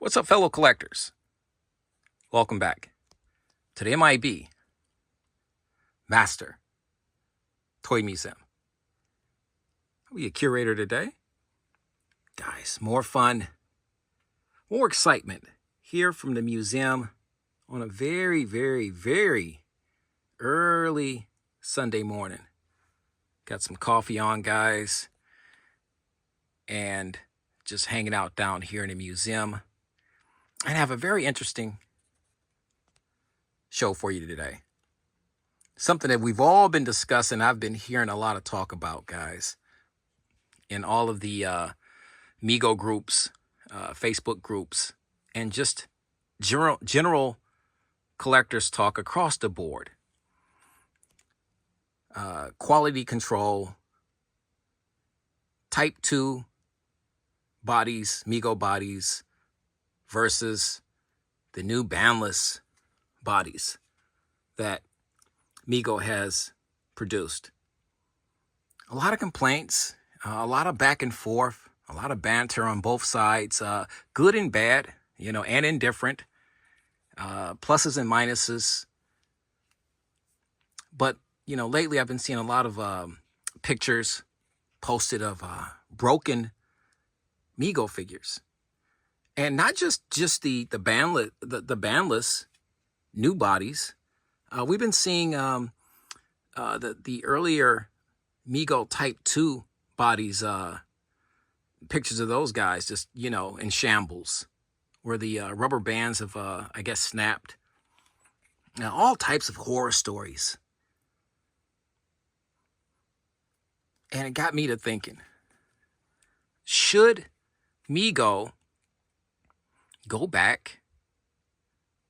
What's up, fellow collectors? Welcome back to the M.I.B. Master Toy Museum. I'll be a curator today. Guys, more fun, more excitement here from the museum on a very, very, very early Sunday morning. Got some coffee on, guys, and just hanging out down here in the museum. And I have a very interesting show for you today. Something that we've all been discussing. I've been hearing a lot of talk about, guys, in all of the Mego groups, Facebook groups, and just general collectors talk across the board. Quality control, Type 2 bodies, Mego bodies, versus the new BANDLESS bodies that Mego has produced. A lot of complaints, a lot of back and forth, a lot of banter on both sides, good and bad, and indifferent, pluses and minuses. But, lately I've been seeing a lot of pictures posted of broken Mego figures. And not just the BANDLESS new bodies. We've been seeing the earlier Mego Type 2 bodies, pictures of those guys just, in shambles, where the rubber bands have, I guess, snapped. Now, all types of horror stories. And it got me to thinking, should Mego go back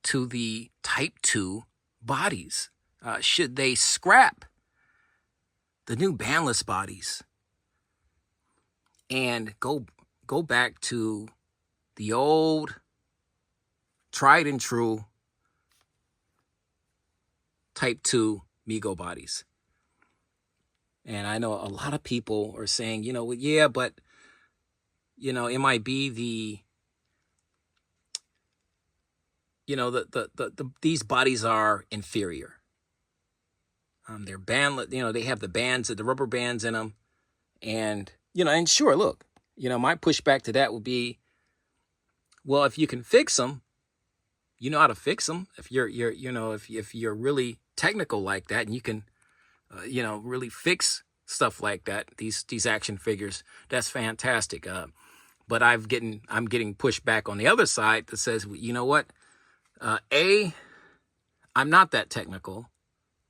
to the Type 2 bodies? Should they scrap the new BANDLESS bodies and go back to the old, tried and true Type 2 Mego bodies? And I know a lot of people are saying, yeah, but, M.I.B, these bodies are inferior. They're bandless, they have the bands, the rubber bands in them. And, and sure, look, my pushback to that would be, well, if you can fix them, you know how to fix them. If if you're really technical like that and you can, really fix stuff like that, these action figures, that's fantastic. But I'm getting pushback on the other side that says, you know what? A, I'm not that technical.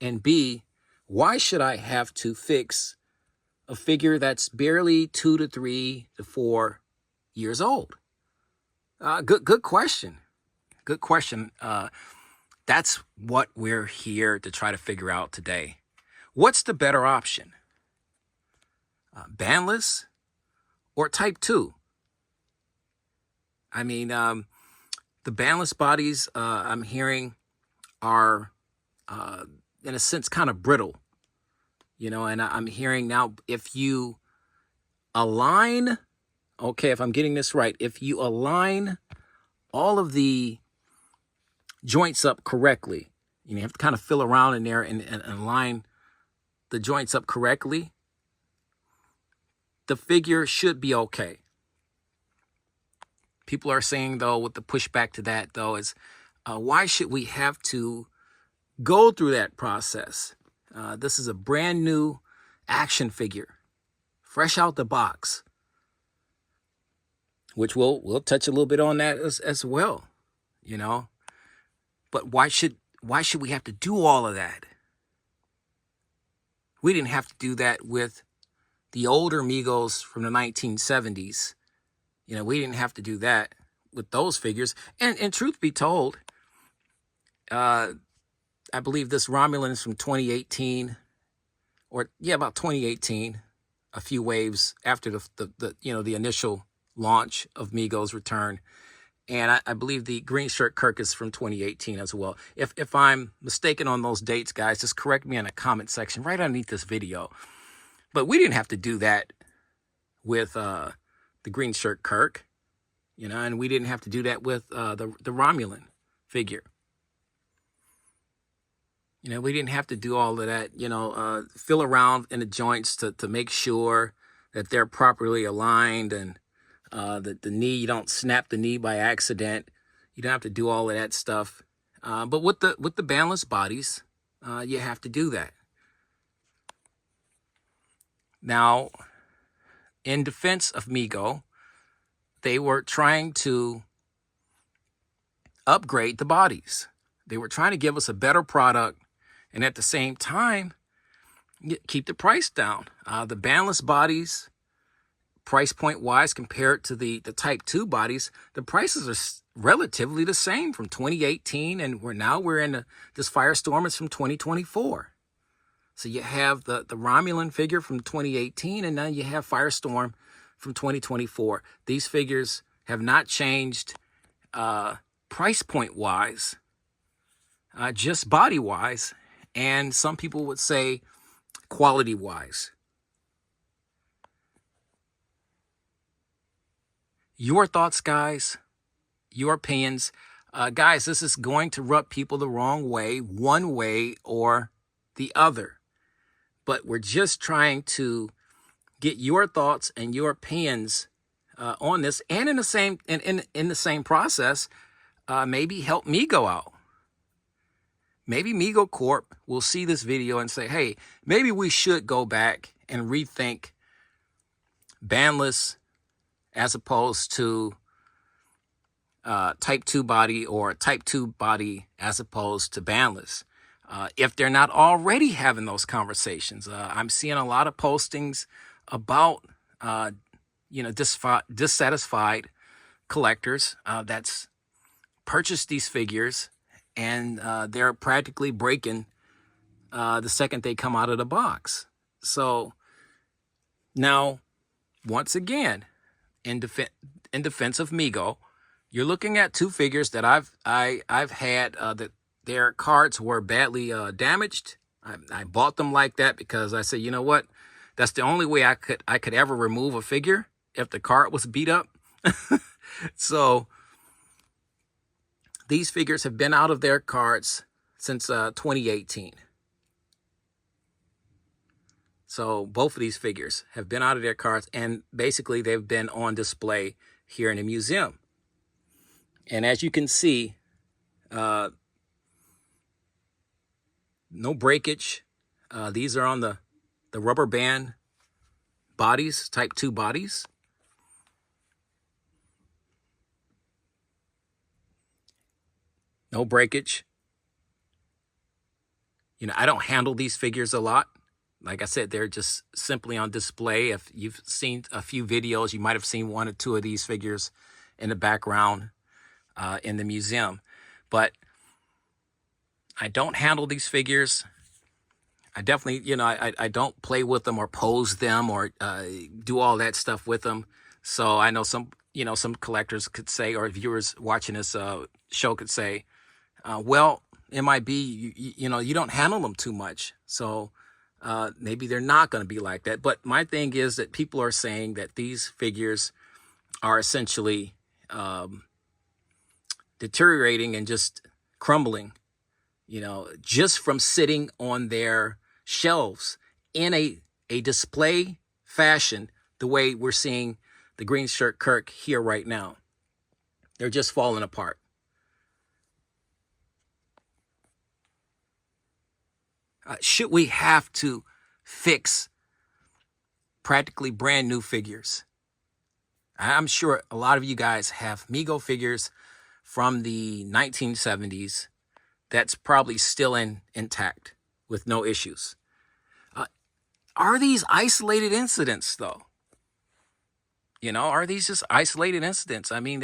And B, why should I have to fix a figure that's barely 2 to 3 to 4 years old? Good question. Good question. That's what we're here to try to figure out today. What's the better option? BANDLESS or Type 2? I mean, the BANDLESS bodies, I'm hearing, are, in a sense, kind of brittle. And I'm hearing now, if you align, okay, if I'm getting this right, if you align all of the joints up correctly, you have to kind of fill around in there and align the joints up correctly, the figure should be okay. People are saying, though, with the pushback to that, though, is why should we have to go through that process? This is a brand new action figure, fresh out the box, which we'll touch a little bit on that as well, But why should we have to do all of that? We didn't have to do that with the older Megos from the 1970s. We didn't have to do that with those figures. And truth be told, I believe this Romulan is from 2018, about 2018, a few waves after the initial launch of Mego's return. And I believe the green shirt Kirk is from 2018 as well. If I'm mistaken on those dates, guys, just correct me in the comment section right underneath this video. But we didn't have to do that with the green shirt Kirk. you know, and we didn't have to do that with the Romulan figure. You know, we didn't have to do all of that, you know, fill around in the joints to make sure that they're properly aligned, and that the knee, you don't snap the knee by accident. You don't have to do all of that stuff. But with the bandless bodies, you have to do that. Now, in defense of Mego, they were trying to upgrade the bodies. They were trying to give us a better product, and at the same time, keep the price down. The bandless bodies, price point wise, compared to the Type 2 bodies, the prices are relatively the same from 2018, and we're in this Firestorm is from 2024. So you have the Romulan figure from 2018, and now you have Firestorm from 2024. These figures have not changed price point wise, just body wise, and some people would say quality wise. Your thoughts, guys, your opinions. Guys, this is going to rub people the wrong way, one way or the other. But we're just trying to get your thoughts and your opinions on this, and in the same process, maybe help Mego out. Maybe Mego Corp will see this video and say, hey, maybe we should go back and rethink bandless as opposed to Type 2 body, or Type 2 body as opposed to bandless. If they're not already having those conversations. I'm seeing a lot of postings about, dissatisfied collectors that's purchased these figures, and they're practically breaking the second they come out of the box. So now, once again, in defense of Mego, you're looking at two figures that I've had that their cards were badly damaged. I bought them like that because I said, you know what? That's the only way I could ever remove a figure, if the card was beat up. So these figures have been out of their cards since 2018. So both of these figures have been out of their cards, and basically they've been on display here in the museum. And as you can see, no breakage. These are on the rubber band bodies, Type 2 bodies. No breakage. You know, I don't handle these figures a lot. Like I said, they're just simply on display. If you've seen a few videos, you might have seen one or two of these figures in the background in the museum. But I don't handle these figures. I definitely, I don't play with them or pose them or do all that stuff with them. So I know some collectors could say, or viewers watching this show could say, well, M.I.B, you don't handle them too much. So maybe they're not going to be like that. But my thing is that people are saying that these figures are essentially deteriorating and just crumbling, just from sitting on their shelves in a display fashion, the way we're seeing the green shirt Kirk here right now. They're just falling apart. Should we have to fix practically brand new figures? I'm sure a lot of you guys have Mego figures from the 1970s that's probably still intact with no issues. Are these isolated incidents, though? Are these just isolated incidents? I mean,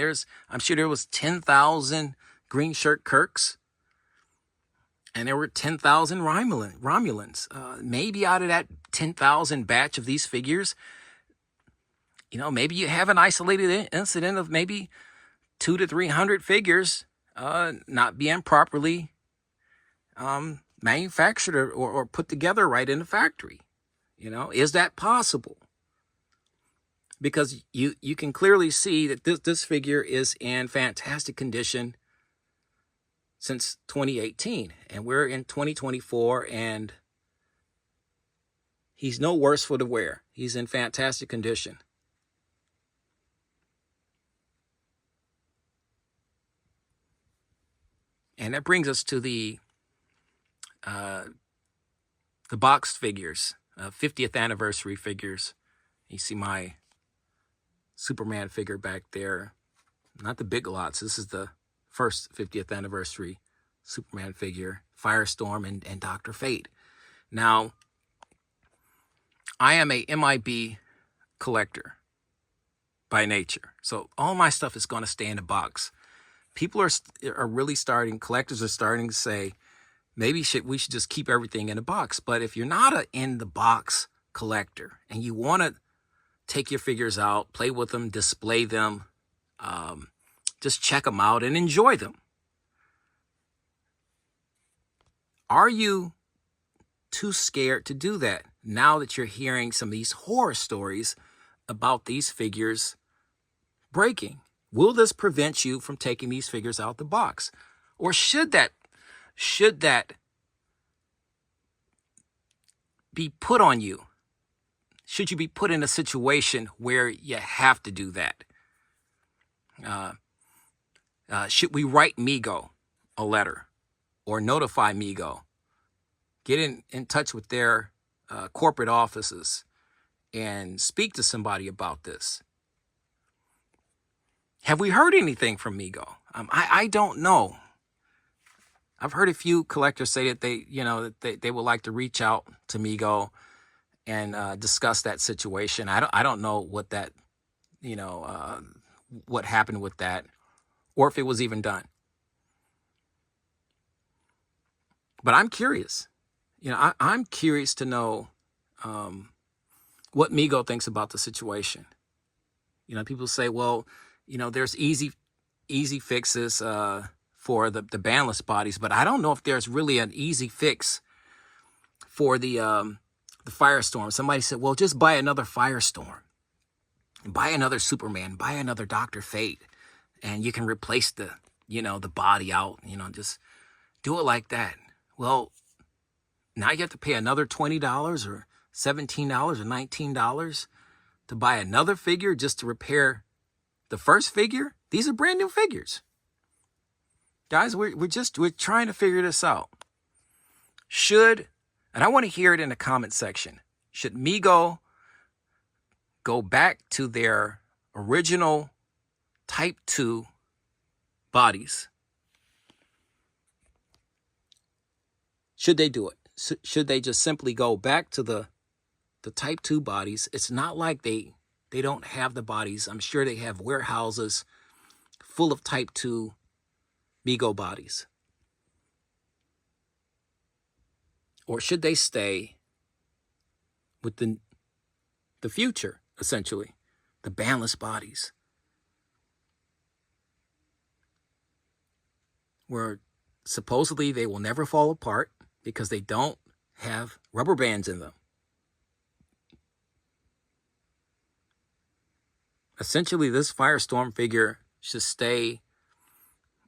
I'm sure there was 10,000 green shirt Kirks, and there were 10,000 Romulans. Maybe out of that 10,000 batch of these figures, maybe you have an isolated incident of maybe 200 to 300 figures not being properly manufactured or put together right in the factory. Is that possible? because you can clearly see that this figure is in fantastic condition since 2018, and we're in 2024, and he's no worse for the wear. He's in fantastic condition. And that brings us to the boxed figures, 50th anniversary figures. You see my Superman figure back there. Not the big lots. This is the first 50th anniversary Superman figure, Firestorm and Dr. Fate. Now, I am a M.I.B. collector by nature. So all my stuff is going to stay in a box. People are really starting, collectors are starting to say, maybe we should just keep everything in a box. But if you're not an in-the-box collector and you want to take your figures out, play with them, display them, just check them out and enjoy them, are you too scared to do that now that you're hearing some of these horror stories about these figures breaking? Will this prevent you from taking these figures out the box? Or should that be put on you? Should you be put in a situation where you have to do that? Should we write Mego a letter or notify Mego? Get in touch with their corporate offices and speak to somebody about this. Have we heard anything from Mego? I don't know. I've heard a few collectors say that they would like to reach out to Mego and discuss that situation. I don't know what that, what happened with that, or if it was even done. But I'm curious. I'm curious to know what Mego thinks about the situation. People say, well, there's easy fixes for the bandless bodies, but I don't know if there's really an easy fix for the Firestorm. Somebody said, well, just buy another Firestorm, buy another Superman, buy another Dr. Fate, and you can replace the body out, just do it like that. Well, now you have to pay another $20 or $17 or $19 to buy another figure just to repair the first figure. These are brand new figures. Guys, we're trying to figure this out. And I want to hear it in the comment section, should Mego go back to their original Type 2 bodies? Should they do it? Should they just simply go back to the Type 2 bodies? It's not like they don't have the bodies. I'm sure they have warehouses full of Type 2 Mego bodies. Or should they stay with the future, essentially, the bandless bodies, where supposedly they will never fall apart because they don't have rubber bands in them? Essentially, this Firestorm figure should stay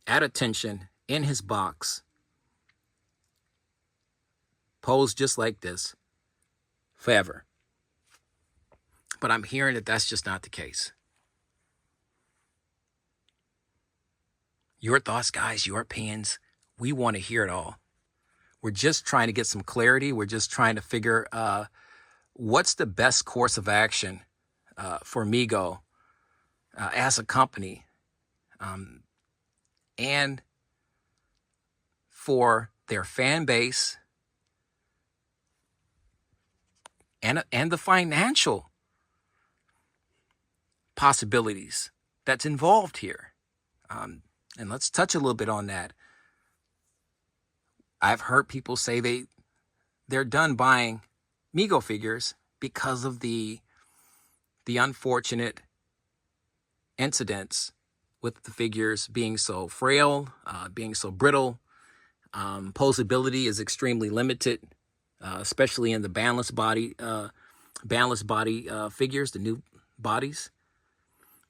at attention in his box, posed just like this, forever. But I'm hearing that that's just not the case. Your thoughts, guys, your opinions, we want to hear it all. We're just trying to get some clarity. We're just trying to figure what's the best course of action for Mego as a company, and for their fan base, and the financial possibilities that's involved here. And let's touch a little bit on that. I've heard people say they're done buying Mego figures because of the unfortunate incidents with the figures being so frail, being so brittle. Posability is extremely limited, especially in the bandless body figures, the bodies.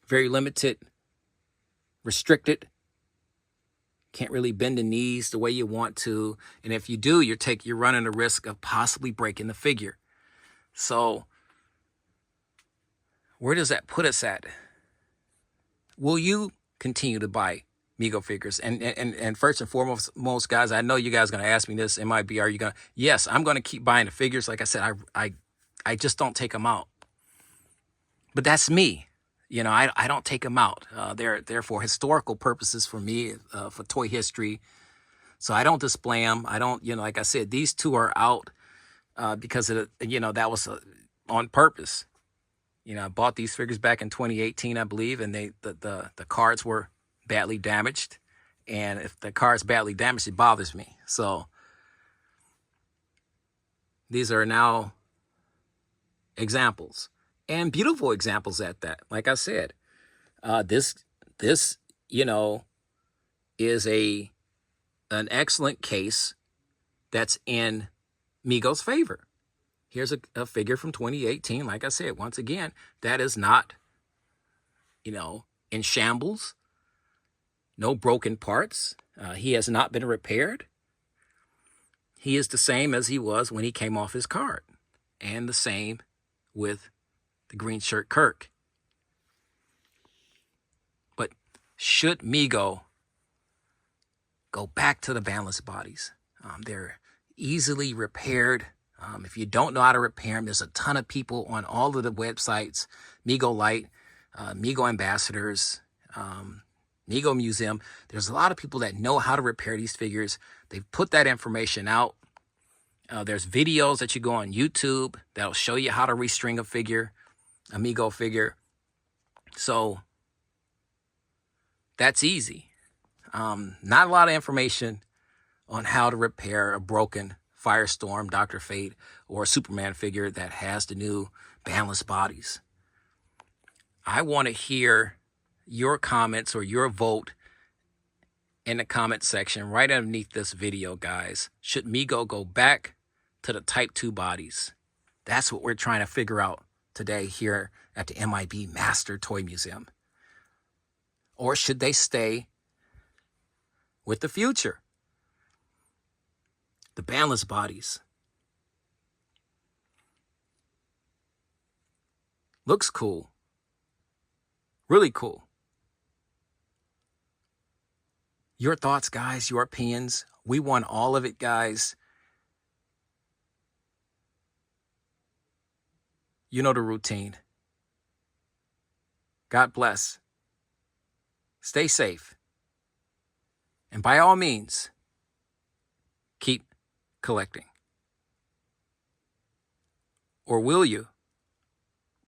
Very limited, restricted. Can't really bend the knees the way you want to. And if you do, you're running the risk of possibly breaking the figure. So where does that put us at? Will you continue to buy Mego figures? And first and foremost, most guys, I know you guys are going to ask me this, M.I.B, are you going to? Yes, I'm going to keep buying the figures. Like I said, I just don't take them out. But that's me. You know, I don't take them out. They're for historical purposes for me, for toy history. So I don't display them. I don't, like I said, these two are out because of that was on purpose. I bought these figures back in 2018, I believe, and the cards were badly damaged. And if the card's badly damaged, it bothers me. So these are now examples, and beautiful examples at that. Like I said, this is an excellent case that's in Mego's favor. Here's a figure from 2018. Like I said, once again, that is not, in shambles. No broken parts. He has not been repaired. He is the same as he was when he came off his card. And the same with the green shirt Kirk. But should Mego go back to the bandless bodies? They're easily repaired. If you don't know how to repair them, there's a ton of people on all of the websites, Mego Light, Mego Ambassadors, Mego Museum. There's a lot of people that know how to repair these figures. They've put that information out. There's videos that you go on YouTube that'll show you how to restring a figure, a Mego figure. So that's easy. Not a lot of information on how to repair a broken Firestorm, Dr. Fate, or a Superman figure that has the new bandless bodies. I want to hear your comments or your vote in the comment section right underneath this video, guys. Should Mego go back to the Type 2 bodies? That's what we're trying to figure out today here at the M.I.B. Master Toy Museum. Or should they stay with the future? The bandless bodies. Looks cool. Really cool. Your thoughts, guys, your opinions. We want all of it, guys. You know the routine. God bless. Stay safe. And by all means, keep collecting. Or will you?